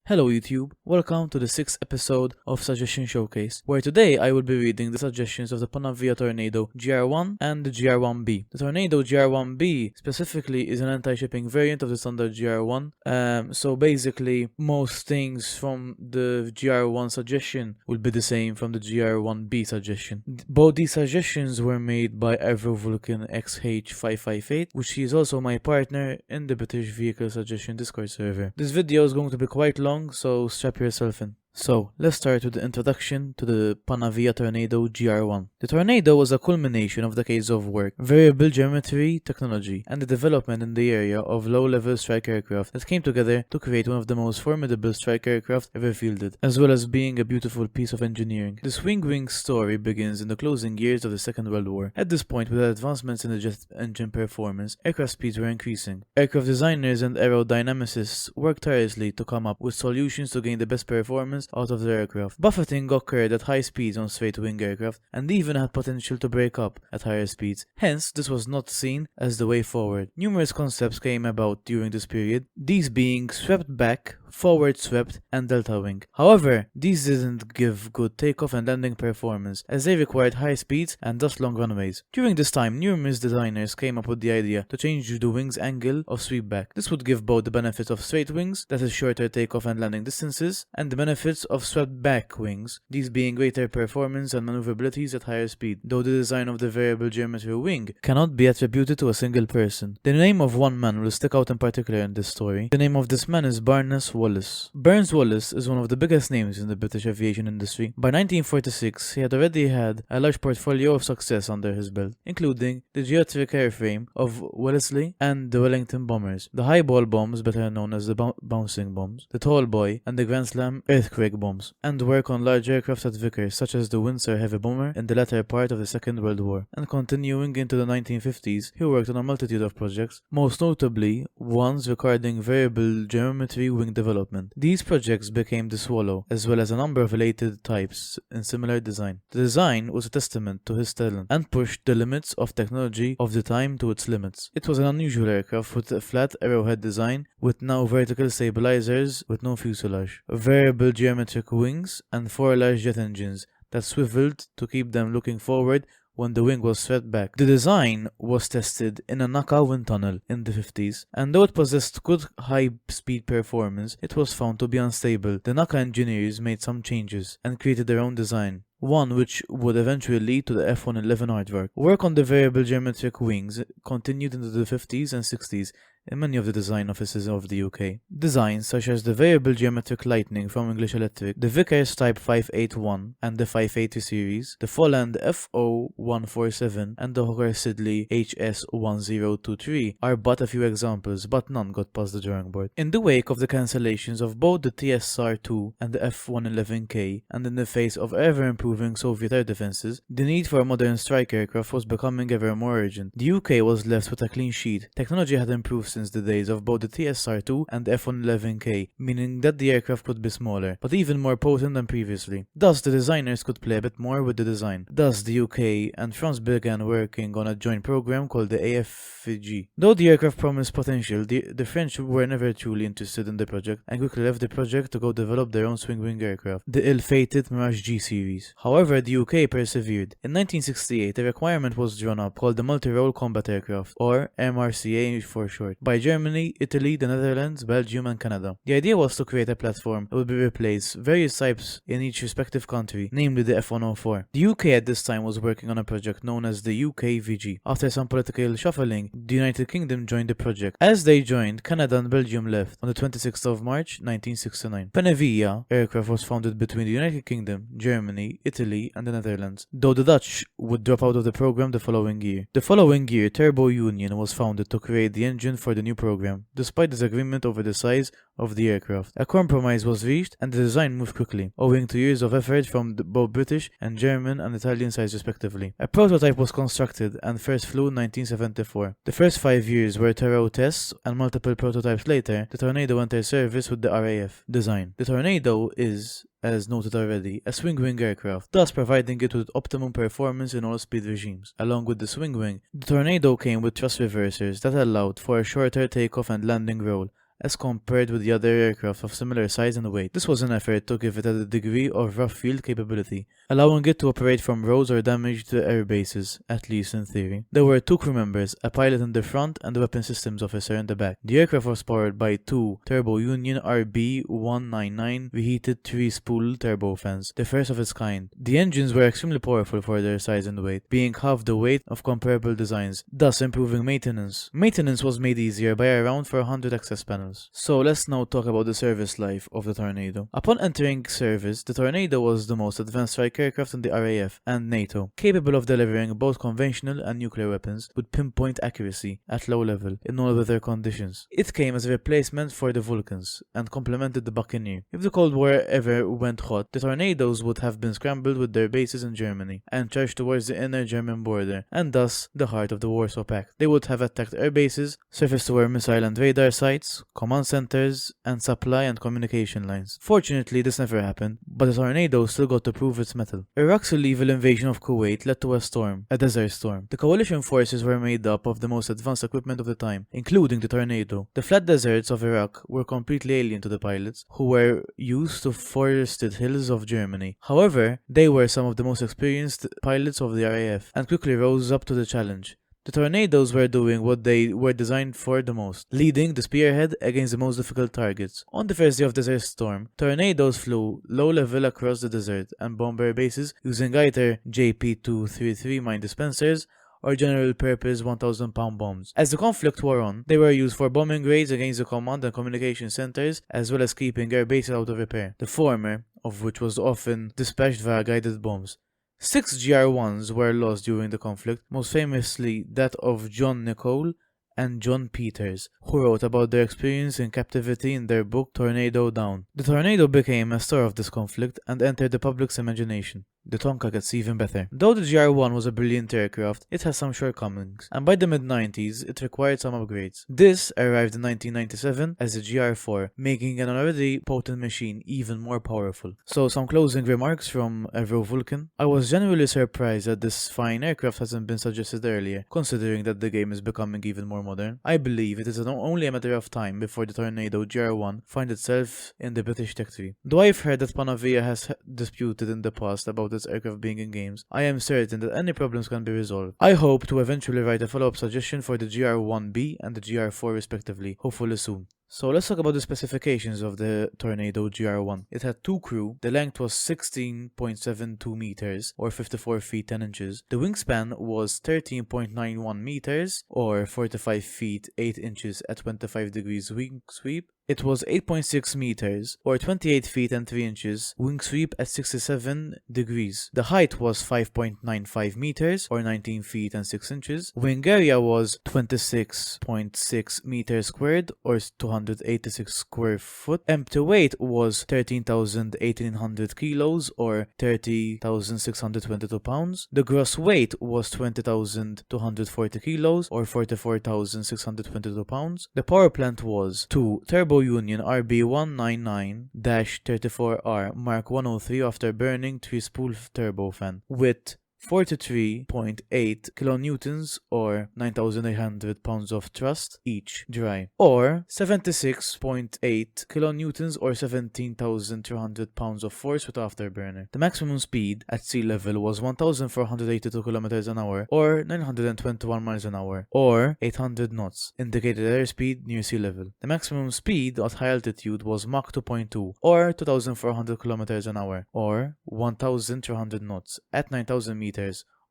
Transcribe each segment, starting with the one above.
Hello YouTube, welcome to the 6th episode of Suggestion Showcase, where today I will be reading the suggestions of the Panavia Tornado GR1 and the GR1B. The Tornado GR1B specifically is an anti-shipping variant of the standard GR1, so basically most things from the GR1 suggestion will be the same from the GR1B suggestion. Both these suggestions were made by Vulcan XH558, which is also my partner in the British Vehicle Suggestion Discord server. This video is going to be quite long, so strap yourself in. So, let's start with the introduction to the Panavia Tornado GR1. The Tornado was a culmination of decades of work, variable geometry technology, and the development in the area of low-level strike aircraft that came together to create one of the most formidable strike aircraft ever fielded, as well as being a beautiful piece of engineering. The swing-wing story begins in the closing years of the Second World War. At this point, with advancements in the jet engine performance, aircraft speeds were increasing. Aircraft designers and aerodynamicists worked tirelessly to come up with solutions to gain the best performance out of the aircraft. Buffeting occurred at high speeds on straight-wing aircraft and even had potential to break up at higher speeds. Hence, this was not seen as the way forward. Numerous concepts came about during this period, these being swept back, forward swept, and delta wing. However, these didn't give good takeoff and landing performance, as they required high speeds and thus long runways. During this time, numerous designers came up with the idea to change the wing's angle of sweep back. This would give both the benefits of straight wings, that is shorter takeoff and landing distances, and the benefits of swept back wings, these being greater performance and maneuverabilities at higher speed, though the design of the variable geometry wing cannot be attributed to a single person. The name of one man will stick out in particular in this story. The name of this man is Barnes Wallis. Barnes Wallis is one of the biggest names in the British aviation industry. By 1946, he had already had a large portfolio of success under his belt, including the geometric airframe of Wellesley and the Wellington bombers, the high ball bombs, better known as the bouncing bombs, the tall boy, and the Grand Slam earthquake bombs, and work on large aircraft at Vickers, such as the Windsor heavy bomber in the latter part of the Second World War. And continuing into the 1950s, he worked on a multitude of projects, most notably ones requiring variable geometry wing development. These projects became the Swallow, as well as a number of related types in similar design. The design was a testament to his talent and pushed the limits of technology of the time to its limits. It was an unusual aircraft with a flat arrowhead design with now vertical stabilizers with no fuselage, variable geometric wings, and 4 large jet engines that swiveled to keep them looking forward when the wing was swept back. The design was tested in a Naka wind tunnel in the 50s, and though it possessed good high-speed performance, it was found to be unstable. The Naka engineers made some changes and created their own design, one which would eventually lead to the F-111 aardvark. Work on the variable geometric wings continued into the 50s and 60s in many of the design offices of the UK. Designs such as the variable geometric Lightning from English Electric, the Vickers Type 581 and the 580 series, the Folland FO147 and the Hawker Siddeley HS1023 are but a few examples, but none got past the drawing board. In the wake of the cancellations of both the TSR-2 and the F-111K, and in the face of ever-improving Soviet air defenses, the need for a modern strike aircraft was becoming ever more urgent. The UK was left with a clean sheet. Technology had improved since the days of both the TSR-2 and the F-111K, meaning that the aircraft could be smaller, but even more potent than previously. Thus, the designers could play a bit more with the design. Thus, the UK and France began working on a joint program called the AFG. Though the aircraft promised potential, the French were never truly interested in the project and quickly left the project to go develop their own swing-wing aircraft, the ill-fated Mirage G series. However, the UK persevered. In 1968, a requirement was drawn up called the Multi-Role Combat Aircraft, or MRCA for short, by Germany, Italy, the Netherlands, Belgium, and Canada. The idea was to create a platform that would be replaced various types in each respective country, namely the F-104. The UK at this time was working on a project known as the UKVG. After some political shuffling, the United Kingdom joined the project. As they joined, Canada and Belgium left on the 26th of March 1969. Panavia aircraft was founded between the United Kingdom, Germany, Italy, and the Netherlands, though the Dutch would drop out of the program the following year. The following year, Turbo Union was founded to create the engine for the new program, despite disagreement over the size of the aircraft. A compromise was reached and the design moved quickly, owing to years of effort from both British and German and Italian sides respectively. A prototype was constructed and first flew in 1974. The first 5 years were thorough tests, and multiple prototypes later, the Tornado entered service with the RAF design. The Tornado is, as noted already, a swing-wing aircraft, thus providing it with optimum performance in all speed regimes. Along with the swing-wing, the Tornado came with thrust reversers that allowed for a shorter takeoff and landing roll, as compared with the other aircraft of similar size and weight. This was an effort to give it a degree of rough field capability, allowing it to operate from roads or damaged air bases, at least in theory. There were 2 crew members, a pilot in the front and a weapon systems officer in the back. The aircraft was powered by 2 Turbo Union RB199 reheated 3-spool turbofans, the first of its kind. The engines were extremely powerful for their size and weight, being half the weight of comparable designs, thus improving maintenance. Maintenance was made easier by around 400 access panels. So let's now talk about the service life of the Tornado. Upon entering service, the Tornado was the most advanced strike aircraft in the RAF and NATO, capable of delivering both conventional and nuclear weapons with pinpoint accuracy at low level in all weather conditions. It came as a replacement for the Vulcans and complemented the Buccaneer. If the Cold War ever went hot, the Tornadoes would have been scrambled with their bases in Germany and charged towards the inner German border, and thus the heart of the Warsaw Pact. They would have attacked air bases, surface-to-air missile and radar sites, command centers, and supply and communication lines. Fortunately, this never happened, but the Tornado still got to prove its mettle. Iraq's illegal invasion of Kuwait led to a desert storm. The coalition forces were made up of the most advanced equipment of the time, including the Tornado. The flat deserts of Iraq were completely alien to the pilots, who were used to forested hills of Germany. However, they were some of the most experienced pilots of the RAF, and quickly rose up to the challenge. The Tornadoes were doing what they were designed for the most, leading the spearhead against the most difficult targets. On the first day of Desert Storm, Tornadoes flew low level across the desert and bombed air bases using either JP-233 mine dispensers or general purpose 1,000-pound bombs. As the conflict wore on, they were used for bombing raids against the command and communication centers, as well as keeping air bases out of repair, the former of which was often dispatched via guided bombs. 6 GR.1s were lost during the conflict, most famously that of John Nicole and John Peters, who wrote about their experience in captivity in their book Tornado Down. The Tornado became a star of this conflict and entered the public's imagination. The Tonka gets even better. Though the GR.1 was a brilliant aircraft, it has some shortcomings, and by the mid-90s, it required some upgrades. This arrived in 1997 as the GR.4, making an already potent machine even more powerful. So, some closing remarks from Euro Vulcan. I was genuinely surprised that this fine aircraft hasn't been suggested earlier, considering that the game is becoming even more modern. I believe it is only a matter of time before the Tornado GR.1 finds itself in the British tech tree. Though I've heard that Panavia has disputed in the past about its aircraft being in games, I am certain that any problems can be resolved. I hope to eventually write a follow-up suggestion for the GR.1B and the GR.4 respectively, hopefully soon. So let's talk about the specifications of the Tornado GR.1. It had 2 crew, the length was 16.72 meters or 54 feet 10 inches. The wingspan was 13.91 meters or 45 feet 8 inches at 25 degrees wing sweep. It was 8.6 meters or 28 feet and 3 inches wing sweep at 67 degrees. The height was 5.95 meters or 19 feet and 6 inches. Wing area was 26.6 meters squared or 286 square foot. Empty weight was 13,1800 kilos or 30,622 pounds. The gross weight was 20,240 kilos or 44,622 pounds. The power plant was 2 Turbo Union RB199-34R Mark 103 after burning 3-spool turbofan with 43.8 kilonewtons or 9,800 pounds of thrust each dry, or 76.8 kilonewtons or 17,300 pounds of force with afterburner. The maximum speed at sea level was 1,482 kilometers an hour or 921 miles an hour or 800 knots, indicated airspeed near sea level. The maximum speed at high altitude was Mach 2.2 or 2,400 kilometers an hour or 1,300 knots at 9,000 meters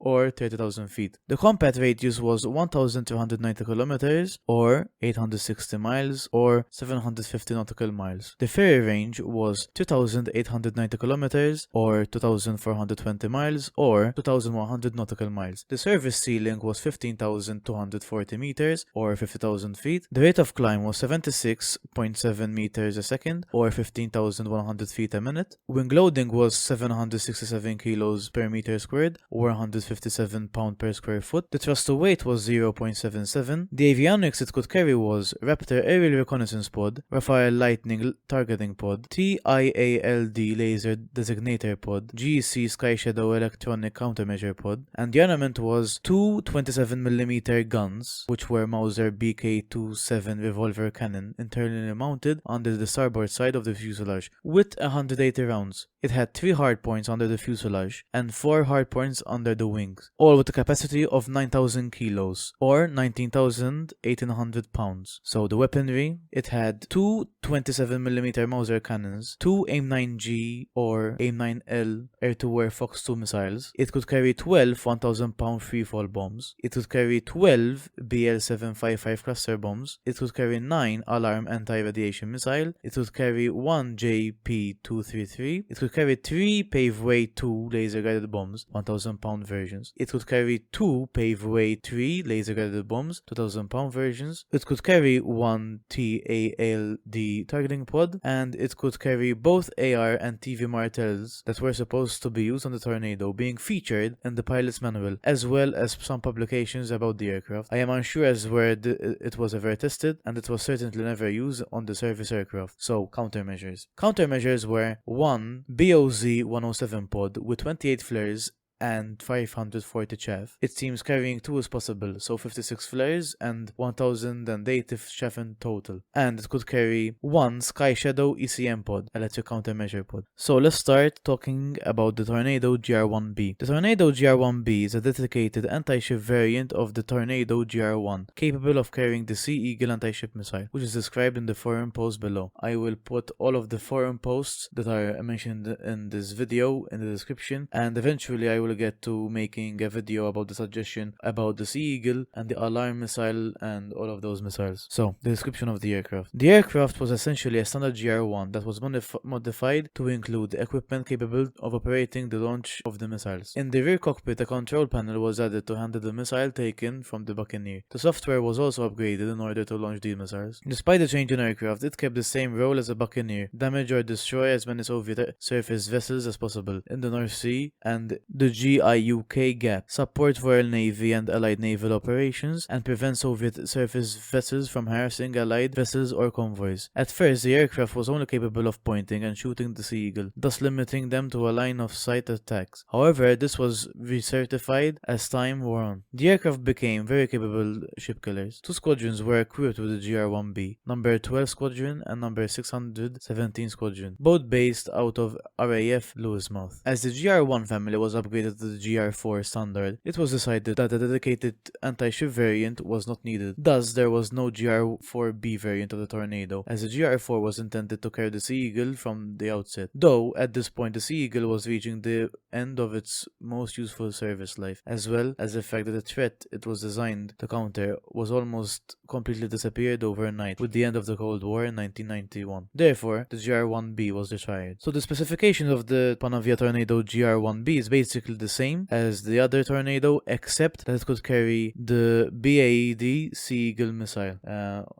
or 30,000 feet. The combat radius was 1,290 kilometers or 860 miles or 750 nautical miles. The ferry range was 2,890 kilometers or 2,420 miles or 2,100 nautical miles. The service ceiling was 15,240 meters or 50,000 feet. The rate of climb was 76.7 meters a second or 15,100 feet a minute. Wing loading was 767 kilos per meter squared or 150 157 pounds per square foot. The thrust to weight was 0.77. The avionics it could carry was Raptor Aerial Reconnaissance Pod, Rafael Lightning Targeting Pod, TIALD Laser Designator Pod, GC Sky Shadow Electronic Countermeasure Pod, and the armament was two 27mm guns, which were Mauser BK-27 revolver cannon internally mounted under the starboard side of the fuselage, with 180 rounds. It had 3 hardpoints under the fuselage and 4 hardpoints under the wings, all with a capacity of 9,000 kilos, or 19,800 pounds. So the weaponry, it had 2 27mm Mauser cannons, 2 AIM-9G or AIM-9L air-to-air Fox 2 missiles. It could carry 12 1,000 pound freefall bombs. It could carry 12 BL-755 cluster bombs. It could carry 9 alarm anti-radiation missile. It could carry 1 JP-233. It could carry 3 Paveway 2 laser-guided bombs, 1,000 pound versions. It could carry 2 Paveway 3 laser-guided bombs, 2,000 pound versions. It could carry 1 TALD targeting pod, and it could carry both AR and TV martels that were supposed to be used on the Tornado being featured in the pilot's manual, as well as some publications about the aircraft. I am unsure as where it was ever tested, and it was certainly never used on the service aircraft. So, countermeasures. Countermeasures were 1 BOZ-107 pod with 28 flares and 540 chaff. It seems carrying 2 is possible, so 56 flares and 1080 chaff in total. And it could carry 1 Sky Shadow ECM pod, electric countermeasure pod. So let's start talking about the Tornado GR.1B. The Tornado GR.1B is a dedicated anti-ship variant of the Tornado GR.1, capable of carrying the Sea Eagle anti-ship missile, which is described in the forum post below. I will put all of the forum posts that are mentioned in this video in the description, and eventually I will get to making a video about the suggestion about the Sea Eagle and the alarm missile and all of those missiles. So, the description of the aircraft. The aircraft was essentially a standard GR1 that was modified to include equipment capable of operating the launch of the missiles. In the rear cockpit, a control panel was added to handle the missile taken from the Buccaneer. The software was also upgraded in order to launch the missiles. Despite the change in aircraft, it kept the same role as a Buccaneer: damage or destroy as many Soviet surface vessels as possible in the North Sea and the GI-UK gap, support Royal Navy and Allied naval operations, and prevent Soviet surface vessels from harassing Allied vessels or convoys. At first, the aircraft was only capable of pointing and shooting the Sea Eagle, thus limiting them to a line-of-sight attacks. However, this was recertified as time wore on. The aircraft became very capable ship killers. 2 squadrons were equipped with the GR.1B, number 12 Squadron and number 617 Squadron, both based out of RAF Lewismouth. As the GR.1 family was upgraded to the GR4 standard, it was decided that a dedicated anti-ship variant was not needed. Thus, there was no GR4B variant of the Tornado, as the GR4 was intended to carry the Sea Eagle from the outset. Though, at this point, the Sea Eagle was reaching the end of its most useful service life, as well as the fact that the threat it was designed to counter was almost completely disappeared overnight with the end of the Cold War in 1991. Therefore, the GR1B was retired. So the specifications of the Panavia Tornado GR1B is basically the same as the other Tornado, except that it could carry the BAED Sea Eagle missile.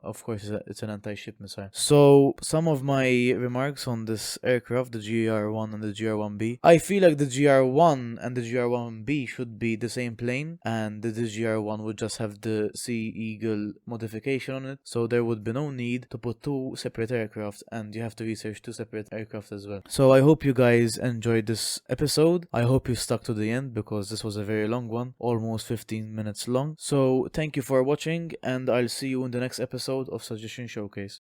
Of course, it's an anti-ship missile. So, some of my remarks on this aircraft, the GR1 and the GR1B. I feel like the GR1 and the GR1B should be the same plane, and the GR1 would just have the Sea Eagle modification on it, so there would be no need to put 2 separate aircraft, and you have to research 2 separate aircraft as well. So I hope you guys enjoyed this episode. I hope you stuck to the end, because this was a very long one, almost 15 minutes long. So thank you for watching, and I'll see you in the next episode of Suggestion Showcase.